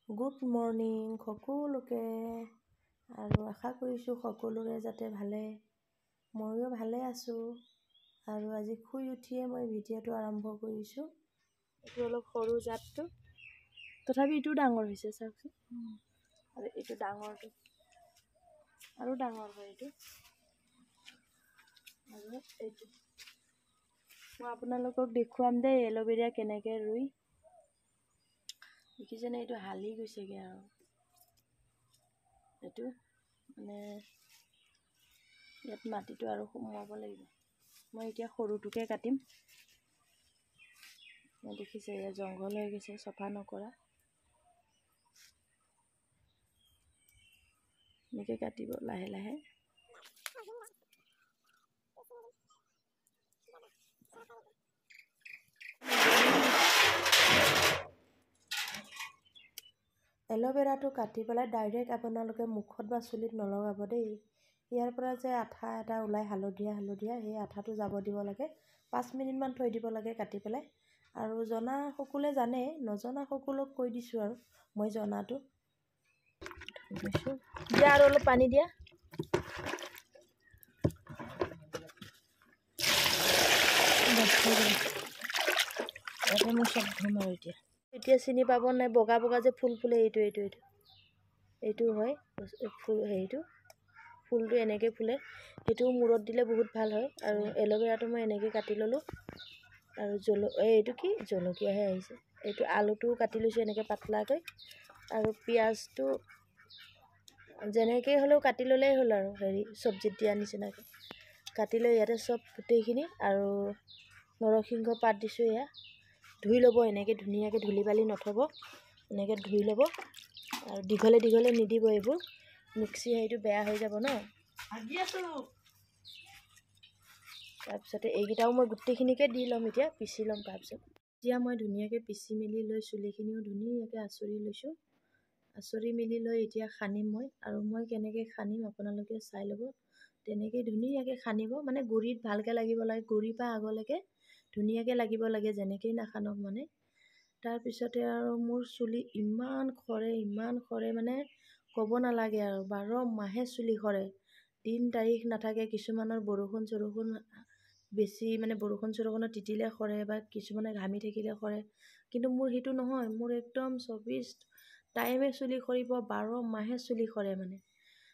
Good morning সকলোকে আৰু আশা কৰিছোঁ সকলোৰে যাতে ভালে ময়ো ভালে আছোঁ আৰু আজি শুই উঠিয়ে মই ভিডিঅ'টো আৰম্ভ কৰিছোঁ। এইটো অলপ সৰু জাতটো তথাপি এইটো ডাঙৰ হৈছে চাওকচোন আৰু এইটো ডাঙৰটো আৰু ডাঙৰ হয় এইটো আৰু এইটো মই আপোনালোকক দেখুৱাম দেই এল'ভেৰা কেনেকৈ ৰুই। দেখিছেনে এইটো হালি গৈছেগৈ আৰু এইটো মানে ইয়াত মাটিটো আৰু সোমোৱাব লাগিব। মই এতিয়া সৰুটোকে কাটিম। দেখিছে ইয়াত জংঘল হৈ গৈছে চফা নকৰা, এনেকৈ কাটিব লাহে লাহে। এল'ভেৰাটো কাটি পেলাই ডাইৰেক্ট আপোনালোকে মুখত বা চুলিত নলগাব দেই। ইয়াৰ পৰা যে আঠা এটা ওলায় হালধীয়া সেই আঠাটো যাব দিব লাগে। 5 মিনিটমান থৈ দিব লাগে কাটি পেলাই। আৰু জনা সকলে জানে, নজনা সকলক কৈ দিছোঁ আৰু মই জনাটো দিয়া। আৰু অলপ পানী দিয়া। ইয়াতে মই চব ধুম আৰু এতিয়া চিনি পাব নাই বগা বগা যে ফুল ফুলে এইটো হয় ফুল। হেৰিটো ফুলটো এনেকৈ ফুলে, সেইটোও মূৰত দিলে বহুত ভাল হয়। আৰু এল'ভেৰাটো মই এনেকৈ কাটি ল'লোঁ আৰু এইটো কি জলকীয়াহে আহিছে। এইটো আলুটোও কাটি লৈছোঁ এনেকৈ পাতলাকৈ আৰু পিঁয়াজটো যেনেকৈ হ'লেও কাটি ল'লেই হ'ল আৰু চব্জিত দিয়া নিচিনাকৈ কাটি লৈ ইয়াতে চব গোটেইখিনি আৰু নৰসিংহ পাত দিছোঁ। এয়া ধুই ল'ব এনেকৈ ধুনীয়াকৈ, ধূলি বালি নথ'ব, এনেকৈ ধুই ল'ব আৰু দীঘলে দীঘলে নিদিব, এইবোৰ মিক্সি হেৰিটো বেয়া হৈ যাব ন। তাৰপিছতে এইকেইটাও মই গোটেইখিনিকে দি ল'ম, এতিয়া পিচি ল'ম। তাৰপিছত এতিয়া মই ধুনীয়াকৈ পিচি মেলি লৈ চুলিখিনিও ধুনীয়াকৈ আঁচুৰি লৈছোঁ। আঁচুৰি মেলি লৈ এতিয়া সানিম মই, আৰু মই কেনেকৈ সানিম আপোনালোকে চাই ল'ব। তেনেকৈ ধুনীয়াকৈ সানিব, মানে গুৰিত ভালকৈ লাগিব লাগে, গুৰিৰ পৰা আগলৈকে ধুনীয়াকৈ লাগিব লাগে, যেনেকৈয়ে নাসানক মানে। তাৰপিছতে আৰু মোৰ চুলি ইমান সৰে মানে ক'ব নালাগে আৰু 12 মাহে চুলি সৰে। দিন তাৰিখ নাথাকে। কিছুমানৰ বৰষুণ বেছি, মানে বৰষুণত তিতিলে সৰে, বা কিছুমানে ঘামি থাকিলে সৰে। কিন্তু মোৰ সেইটো নহয়, মোৰ একদম 24 টাইমে চুলি সৰিব, 12 মাহে চুলি সৰে মানে।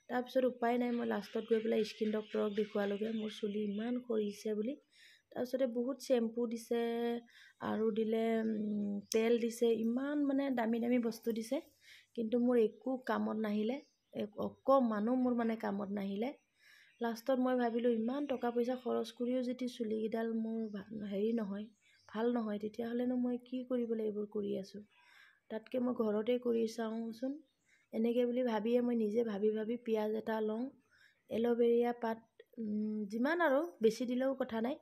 তাৰপিছত উপায় নাই, মই লাষ্টত গৈ পেলাই স্কিন ডক্টৰক দেখুৱালোগৈ মোৰ চুলি ইমান সৰিছে বুলি। তাৰপিছতে বহুত চেম্পু দিছে আৰু দিলে তেল দিছে, ইমান মানে দামী দামী বস্তু দিছে, কিন্তু মোৰ একো কামত নাহিলে, অকণমানো মোৰ মানে কামত নাহিলে। লাষ্টত মই ভাবিলোঁ ইমান টকা পইচা খৰচ কৰিও যদি চুলিকেইডাল মোৰ নহয়, ভাল নহয়, তেতিয়াহ'লেনো মই কি কৰিবলৈ এইবোৰ কৰি আছোঁ। তাতকৈ মই ঘৰতে কৰি চাওঁচোন, এনেকৈ বুলি ভাবিয়ে মই নিজে ভাবি পিঁয়াজ এটা লওঁ, এল'ভেৰা পাত যিমান আৰু বেছি দিলেও কথা নাই,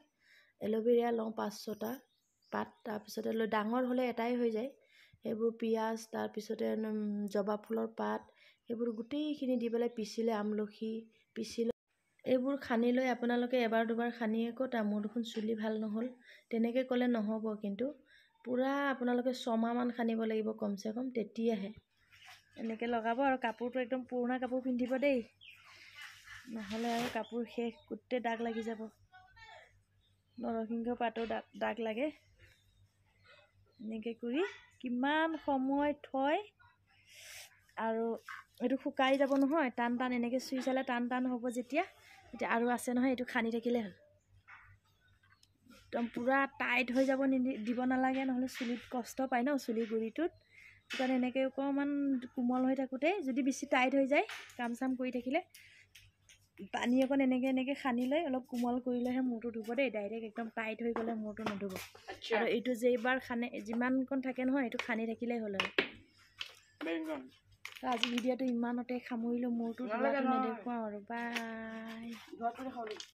এল'ভেৰা লওঁ 5-6টা পাত। তাৰপিছতে লৈ ডাঙৰ হ'লে এটাই হৈ যায়। সেইবোৰ পিঁয়াজ, তাৰপিছতে জবা ফুলৰ পাত, সেইবোৰ গোটেইখিনি দি পেলাই পিচিলে, আমলখি পিচি লৈ এইবোৰ সানি লৈ আপোনালোকে এবাৰ দুবাৰ সানি ক'ত মোৰ দেখোন চুলি ভাল নহ'ল, তেনেকৈ ক'লে নহ'ব। কিন্তু পূৰা আপোনালোকে 6 মাহমান সানিব লাগিব কমচে কম, তেতিয়াহে এনেকৈ লগাব। আৰু কাপোৰটো একদম পুৰণা কাপোৰ পিন্ধিব দেই, নহ'লে আৰু কাপোৰ শেষ, গোটেই দাগ লাগি যাব। নৰসিংহ পাতৰ দাগ লাগে। এনেকৈ কৰি কিমান সময় থয় আৰু এইটো শুকাই যাব নহয়, টান এনেকৈ চুই চালে টান হ'ব। যেতিয়া আৰু আছে নহয়, এইটো সানি থাকিলে হ'ল। একদম পূৰা টাইট হৈ যাব দিব নালাগে, নহ'লে চুলিত কষ্ট পায় ন, চুলি গুৰিটোত। সেইকাৰণে এনেকৈ অকণমান কোমল হৈ থাকোঁতেই যদি বেছি টাইট হৈ যায়, কাম চাম কৰি থাকিলে পানী অকণ এনেকৈ সানি লৈ অলপ কোমল কৰিলেহে মূৰটো ধুব দেই। ডাইৰেক্ট একদম টাইট হৈ গ'লে মূৰটো নুধুব। আৰু এইটো যেইবাৰ সানে, যিমানকণ থাকে নহয়, এইটো সানি থাকিলেই হ'ল আৰু। আজি ভিডিঅ'টো ইমানতে সামৰিলোঁ, মূৰটো ধোৱাটো নেদেখুৱাওঁ আৰু। বাই।